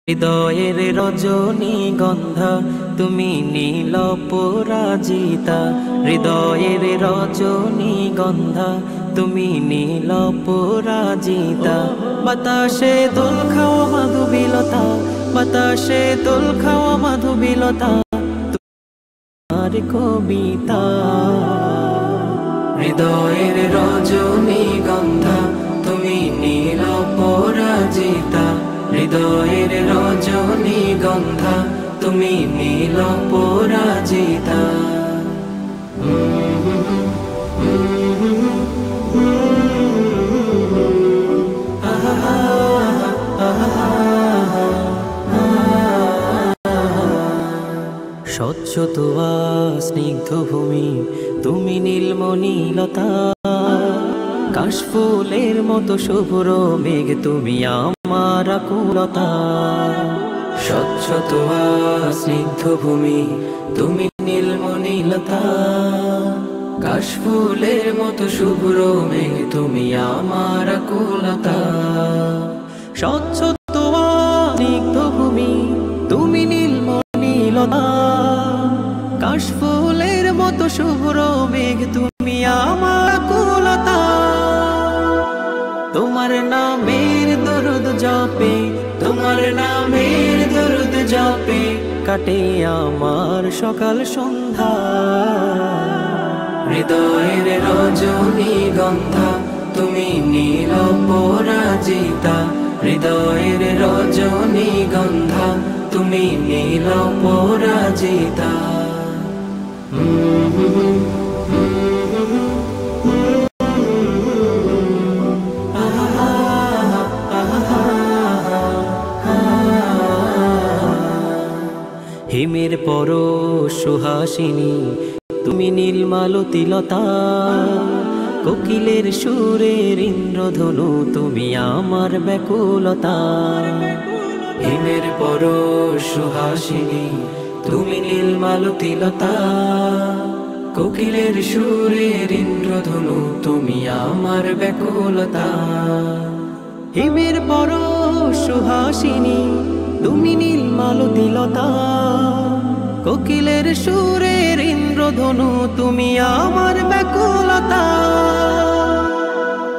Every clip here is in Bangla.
হৃদয়ের রজনীগন্ধা তুমি নীল পরাজিতা। হৃদয়ের রজনীগন্ধা তুমি নীল পরাজিতা। বাতাসে দোল খাওয়া মাধুবিলতা, বাতাসে দোল খাওয়া মাধুবিলতা তোমার কবিতা। হৃদয়ের রজনীগন্ধা তুমি নীল পরাজিতা। হৃদয়ের রজনীগন্ধা তুমি নীল পরাজিতা। স্বচ্ছ তোয়া স্নিগ্ধ ভূমি তুমি নীলমণিলতা। কাশফুলের মতো শুভ্র মেঘ তুমি আমার আকুলতা। স্বচ্ছ তোয়া স্নিগ্ধ ভূমি তুমি নীলমণিলতা। কাশফুলের মতো শুভ্র মেঘ তুমি আমার আকুলতা। স্বচ্ছ তোয়া স্নিগ্ধ ভূমি তুমি নীলমণিলতা। কাশফুলের মতো শুভ্র মেঘ তুমি আমার আকুলতা। তোমার নামের দরুদ জপে, তোমার নামের দরুদ জপে কাটে আমার সকাল সন্ধ্যা। হৃদয়ের রজনীগন্ধা তুমি নীল পরাজিতা। হৃদয়ের রজনীগন্ধা তুমি নীল পরাজিতা। হিমের পর সুহাসিনী তুমি নীলমালতিলতা। কোকিলের সুরের ইন্দ্রধনু তুমি আমার ব্যাকুলতা। হিমের পর সুহাসিনী তুমি নীলমালতিলতা। কোকিলের সুরের ইন্দ্রধনু তুমি আমার ব্যাকুলতা। হিমের পর সুহাসিনী তুমি নীলমালতিলতা। কোকিলের সুরের ইন্দ্রধনু তুমি আমার ব্যাকুলতা।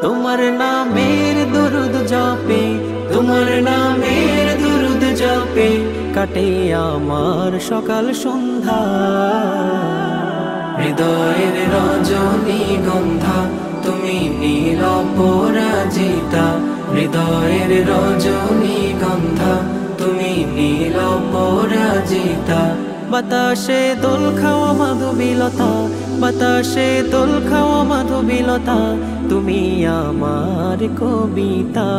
তোমার নামের দরুদ জপে, তোমার নামের দরুদ জপে কাটে আমার সকাল সন্ধ্যা। হৃদয়ের রজনীগন্ধা তুমি নীল পরাজিতা। হৃদয়ের রজনীগন্ধা তুমি নীল পরাজিতা। বাতাসে দোল খাওয়া মাধুবিলতা, বাতাসে দোল খাওয়া মাধুবিলতা তুমি আমার কবিতা।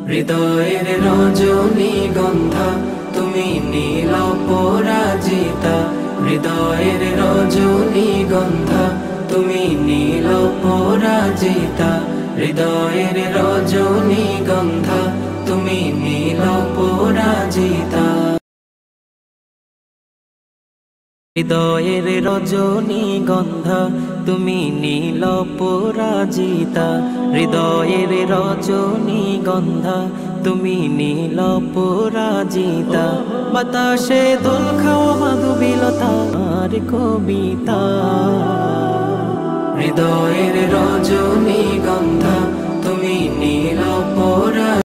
হৃদয়ের রজনীগন্ধা তুমি নীল পরাজিতা। হৃদয়ের রজনীগন্ধা তুমি নীল পরাজিতা। হৃদয়ের রজনীগন্ধা তুমি নীল পরাজিতা। হৃদয়ের রজনীগন্ধা তুমি নীল পরাজিতা। হৃদয়ের রজনীগন্ধা তুমি নীল পরাজিতা। বাতাসে দোল খাওয়া মাধুবিলতা আর কবিতা। হৃদয়ের রজনীগন্ধা তুমি নীল পরাজিতা।